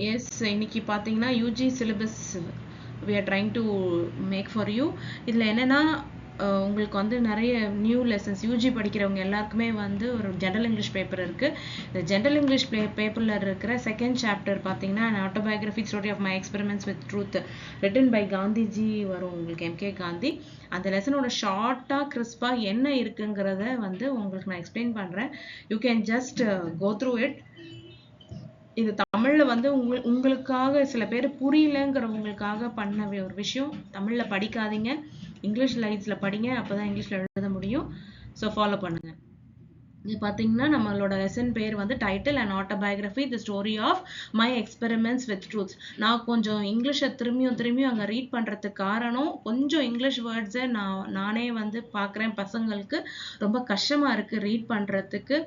S, இன்னைக்கு பார்த்தீங்கன்னா UG syllabus we are trying to make for you. இதில் என்னன்னா உங்களுக்கு வந்து நிறைய நியூ லெசன்ஸ் யூஜி படிக்கிறவங்க எல்லாருக்குமே வந்து ஒரு ஜென்ரல் இங்கிலீஷ் பேப்பர் இருக்குது. இந்த ஜென்ரல் இங்கிலீஷ் பேப்பரில் இருக்கிற செகண்ட் சாப்டர் பார்த்தீங்கன்னா autobiography story of my experiments with truth written by Gandhiji வரும் உங்களுக்கு, எம்கே காந்தி. அந்த லெசனோட ஷார்ட்டாக கிறிஸ்பாக என்ன இருக்குங்கிறத வந்து உங்களுக்கு நான் எக்ஸ்பிளைன் பண்ணுறேன். You can just go through it. இது தமிழ்ல வந்து உங்களுக்காக சில பேர் புரியலங்கிறவங்களுக்காக பண்ண ஒரு விஷயம். தமிழ்ல படிக்காதீங்க, இங்கிலீஷ் லைட்ஸ்ல படிங்க, அப்பதான் இங்கிலீஷ்ல எழுத முடியும். ஸோ ஃபாலோ பண்ணுங்க. இது பார்த்தீங்கன்னா நம்மளோட லெசன் பேர் வந்து title and autobiography the story of my experiments with truths. நான் கொஞ்சம் இங்கிலீஷை திரும்பியும் அங்கே ரீட் பண்ணுறதுக்கு காரணம், கொஞ்சம் இங்கிலீஷ் வேர்ட்ஸை நானே வந்து பார்க்குறேன், பசங்களுக்கு ரொம்ப கஷ்டமாக இருக்குது ரீட் பண்ணுறதுக்கு.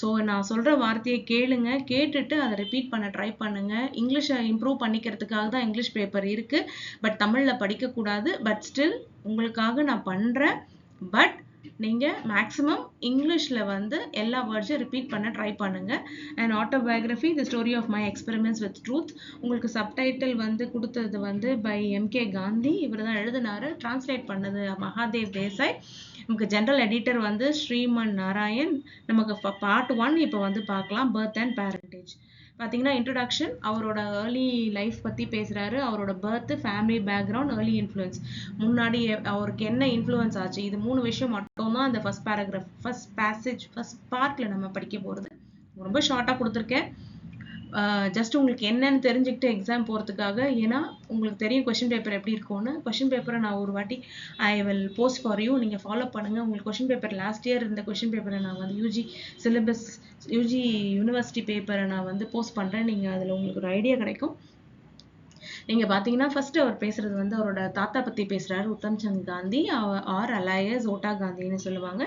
ஸோ நான் சொல்கிற வார்த்தையை கேளுங்க, கேட்டுட்டு அதை ரிப்பீட் பண்ண ட்ரை பண்ணுங்கள். இங்கிலீஷை இம்ப்ரூவ் பண்ணிக்கிறதுக்காக தான் இங்கிலீஷ் பேப்பர் இருக்குது. பட் தமிழில் படிக்கக்கூடாது. பட் ஸ்டில் உங்களுக்காக நான் பண்ணுறேன். பட் நீங்கள் மேக்ஸிமம் இங்கிலீஷில் வந்து எல்லா வேர்ட்ஸையும் ரிப்பீட் பண்ண ட்ரை பண்ணுங்க. And autobiography the story of my experiments with truth. உங்களுக்கு சப்டைட்டில் வந்து கொடுத்தது வந்து பை எம்கே காந்தி, இவர் தான் எழுதினாரு. டிரான்ஸ்லேட் பண்ணது மகாதேவ் தேசாய். நமக்கு ஜென்ரல் எடிட்டர் வந்து ஸ்ரீமன் நாராயண். நமக்கு பார்ட் 1 இப்போ வந்து பார்க்கலாம், பர்த் அண்ட் பேரண்டேஜ். பார்த்தீங்கன்னா இன்ட்ரடக்ஷன், அவரோட ஏர்லி லைஃப் பற்றி பேசுகிறாரு. அவரோட birth, family background, early influence, முன்னாடி அவருக்கு என்ன இன்ஃப்ளூயன்ஸ் ஆச்சு, இது 3 விஷயம் மட்டும்தான் அந்த first paragraph, first passage, first பார்ட்டில் நம்ம படிக்க போகிறது. ரொம்ப ஷார்ட்டாக கொடுத்துருக்கேன். ஜஸ்ட் உங்களுக்கு என்னன்னு தெரிஞ்சுக்கிட்டு எக்ஸாம் போகிறதுக்காக. ஏன்னா உங்களுக்கு தெரியும் கொஷின் பேப்பர் எப்படி இருக்கும்னு. கொஷின் பேப்பரை நான் ஒரு வாட்டி I will post for you, நீங்கள் ஃபாலோ பண்ணுங்கள். உங்களுக்கு கொஷின் பேப்பர் லாஸ்ட் இயர் இந்த கொஷின் பேப்பரை நான் வந்து யூஜி சிலபஸ், யூஜி யூனிவர்சிட்டி பேப்பரை நான் வந்து போஸ்ட் பண்ணுறேன். நீங்கள் அதில் உங்களுக்கு ஒரு ஐடியா கிடைக்கும். நீங்க பாத்தீங்கன்னா ஃபர்ஸ்ட் அவர் பேசுறது வந்து அவரோட தாத்தா பத்தி பேசுறாரு, உத்தம் சந்த் காந்தி ஆர் அலையஸ் ஓட்டா காந்தின்னு சொல்லுவாங்க.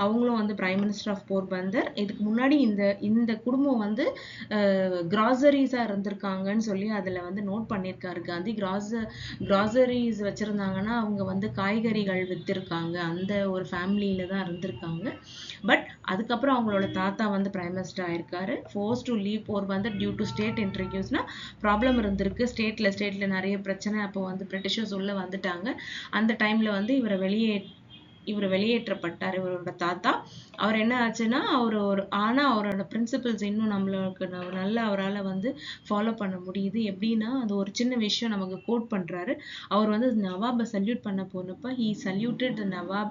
அவங்களும் வந்து பிரைம் மினிஸ்டர் ஆஃப் போர்பந்தர். இதுக்கு முன்னாடி இந்த குடும்பம் வந்து கிராசரிஸா இருந்திருக்காங்கன்னு சொல்லி அதுல வந்து நோட் பண்ணியிருக்காரு காந்தி. கிராசரிஸ் வச்சிருந்தாங்கன்னா அவங்க வந்து காய்கறிகள் வித்திருக்காங்க, அந்த ஒரு ஃபேமிலியில தான் இருந்திருக்காங்க. பட் அதுக்கப்புறம் அவங்களோட தாத்தா வந்து பிரைம் மினிஸ்டர் ஆயிருக்காரு. Forced to leave Porbandar due to state இன்ட்ரிகியூஸ்னா ப்ராப்ளம் இருந்திருக்கு ஸ்டேட்ல நிறைய பிரச்சனை. அப்போ வந்து பிரிட்டிஷர்ஸ் உள்ள வந்துட்டாங்க. அந்த டைம்ல வந்து இவர் வெளியேற்றப்பட்டார், இவரோட தாத்தா. அவர் என்ன ஆச்சுன்னா ஆனா அவரோட பிரின்சிபல்ஸ் இன்னும் நம்மளுக்கு நல்லா அவரால் வந்து ஃபாலோ பண்ண முடியுது. எப்படின்னா அது ஒரு சின்ன விஷயம் நமக்கு கோட் பண்றாரு. அவர் வந்து நவாபை சல்யூட் பண்ண போனப்ப he saluted the nawab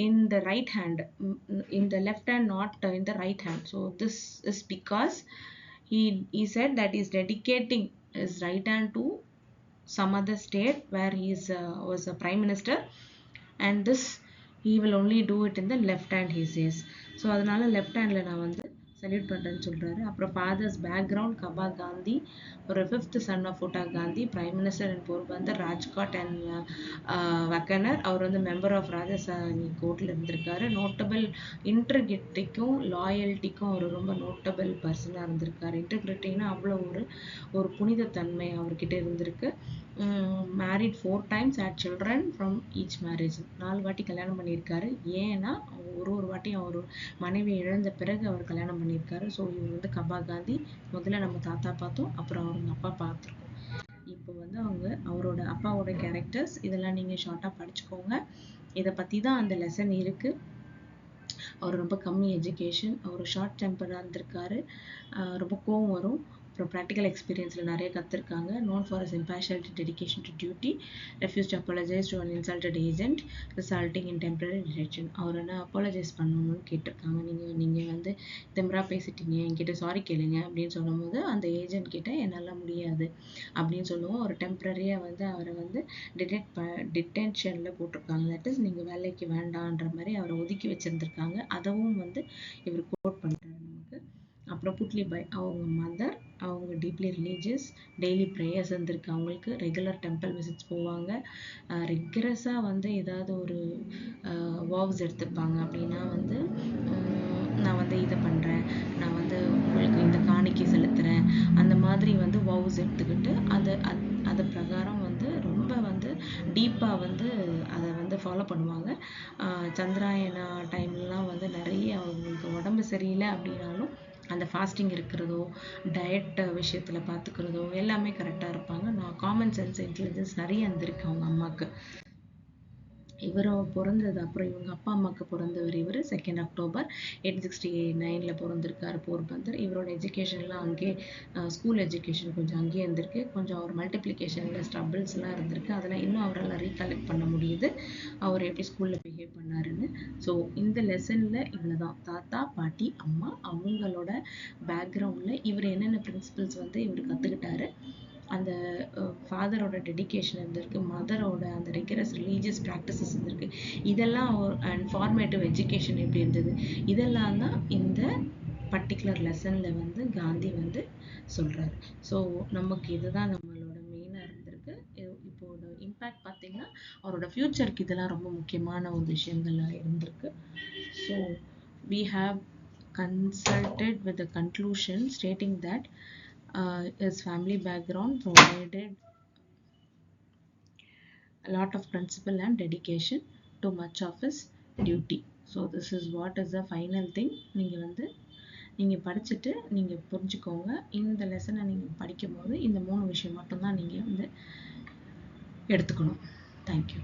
in the right hand, in the left hand, not in the right hand. So this is because he said that he's dedicating his right hand to some other state where he was a prime minister, and this he will only do it in the left hand, he says. So அதனால left ஹேண்ட்ல நான் வந்து salute பண்றேன்னு சொல்றாரு. அப்புறம் fathers background, Kaba Gandhi ஒரு 5th son of Ota Gandhi, prime minister in Porbandar, Rajkot and Wankaner. அவர் வந்து மெம்பர் ஆஃப் ராஜஸ்தானி கோர்ட்ல இருந்திருக்காரு. நோட்டபிள் இன்டெகிரிட்டிக்கும் லாயல்ட்டிக்கும் அவர் ரொம்ப நோட்டபிள் பர்சனாக இருந்திருக்காரு. இன்டெகிரிட்டின்னா அவ்வளோ ஒரு புனிதத்தன்மை அவர்கிட்ட இருந்திருக்கு. Married 4 times, had children from each marriage. 4 வாட்டி கல்யாணம் பண்ணியிருக்காரு. ஏன்னா ஒரு வாட்டி அவர் மனைவி இழந்த பிறகு அவர் கல்யாணம் பண்ணியிருக்காரு. ஸோ இவர் வந்து கபா காந்தி. முதல்ல நம்ம தாத்தா பார்த்தோம், அப்புறம் அவங்க அப்பா பார்த்துருக்கோம். இப்போ வந்து அவரோட அப்பாவோட கேரக்டர்ஸ் இதெல்லாம் நீங்கள் ஷார்ட்டாக படிச்சுக்கோங்க. இதை பற்றி தான் அந்த லெசன் இருக்கு. அவர் ரொம்ப கம்மி எஜுகேஷன், அவர் ஷார்ட் டெம்பராக இருந்திருக்காரு, ரொம்ப கோவம் வரும். அப்புறம் ப்ராக்டிக்கல் எக்ஸ்பீரியன்ஸில் நிறைய கற்றுருக்காங்க. Known for his impartiality, dedication to duty, refused to apologize to an insulted agent, resulting in temporary detention. அவர் என்ன அப்பாலஜைஸ் பண்ணணும்னு கேட்டிருக்காங்க. நீங்கள் வந்து திமிரா பேசிட்டீங்க, என்கிட்ட சாரி கேளுங்க அப்படின்னு சொல்லும்போது அந்த ஏஜென்ட் கிட்ட என்னால் முடியாது அப்படின்னு சொல்லுவோம். ஒரு டெம்பரரியாக வந்து அவரை வந்து டிடென்ஷனில் போட்டிருக்காங்க. தட் இஸ் நீங்கள் வேலைக்கு வேண்டான்ற மாதிரி அவரை ஒதுக்கி வச்சுருந்துருக்காங்க. அதவும் வந்து இவர் கோட் பண்ணுறாரு நமக்கு. அப்புறம் புட்லிபாய் அவங்க மதர், அவங்க டீப்லி ரிலீஜியஸ், டெய்லி ப்ரேயர்ஸ் இருந்திருக்கு அவங்களுக்கு, ரெகுலர் டெம்பிள் விசிட்ஸ் போவாங்க, ரெகுலராக வந்து ஏதாவது ஒரு வாவ்ஸ் எடுத்துப்பாங்க. அப்படின்னா வந்து நான் வந்து இதை பண்ணுறேன், நான் வந்து உங்களுக்கு இந்த காணிக்கை செலுத்துகிறேன், அந்த மாதிரி வந்து வாவ்ஸ் எடுத்துக்கிட்டு அது பிரகாரம் வந்து ரொம்ப வந்து டீப்பாக வந்து அதை வந்து ஃபாலோ பண்ணுவாங்க. சந்திராயனா டைம்லலாம் வந்து நிறைய அவங்களுக்கு உடம்பு சரியில்லை அப்படின்னாலும் அந்த ஃபாஸ்டிங் இருக்கிறதோ டயட் விஷயத்தில் பார்த்துக்கிறதோ எல்லாமே கரெக்டாக இருப்பாங்க. நான் காமன் சென்ஸ் இன்டெலிஜென்ஸ் நிறைய இருந்திருக்கு அவங்க அம்மாவுக்கு. இவர் பிறந்தது அப்புறம் இவங்க அப்பா அம்மாவுக்கு பிறந்தவர் இவர் 2 அக்டோபர் 1869 பிறந்திருக்காரு போர்பந்தர். இவரோட எஜுகேஷன்லாம் அங்கேயே ஸ்கூல் எஜுகேஷன் கொஞ்சம் அங்கேயே இருந்திருக்கு. கொஞ்சம் அவர் மல்டிப்ளிகேஷனில் ஸ்ட்ரபிள்ஸ்லாம் இருந்திருக்கு. அதெல்லாம் இன்னும் அவரால் ரீகலெக்ட் பண்ண முடியுது அவர் எப்படி ஸ்கூலில் பிஹேவ் பண்ணாருன்னு. ஸோ இந்த லெசனில் இவ்வளோ தான். தாத்தா பாட்டி அம்மா அவங்களோட பேக்ரவுண்டில் இவர் என்னென்ன பிரின்சிபல்ஸ் வந்து இவர் கற்றுக்கிட்டாரு, அந்த ஃபாதரோட டெடிகேஷன் இருந்திருக்கு, மதரோட அந்த ரிகரஸ் ரிலீஜியஸ் ப்ராக்டிசஸ் இருந்திருக்கு, இதெல்லாம் அண்ட் ஃபார்மேட்டிவ் எஜுகேஷன் எப்படி இருந்தது, இதெல்லாம் தான் இந்த பர்டிகுலர் லெசனில் வந்து காந்தி வந்து சொல்கிறாரு. ஸோ நமக்கு இதுதான் நம்மளோட மெயினாக இருந்திருக்கு. இப்போட இம்பேக்ட் பார்த்தீங்கன்னா அவரோட ஃப்யூச்சருக்கு இதெல்லாம் ரொம்ப முக்கியமான ஒரு விஷயங்கள்லாம் இருந்திருக்கு. So we have consulted with the conclusion stating that his family background provided a lot of principle and dedication to much of his duty. So this is what is the final thing. நீங்கள் படிச்சுட்டு நீங்கள் புரிஞ்சுக்கோங்க. இந்த லெசனை நீங்கள் படிக்கும் போது இந்த 3 விஷயம் மட்டும்தான் நீங்கள் வந்து எடுத்துக்கணும். தேங்க்யூ.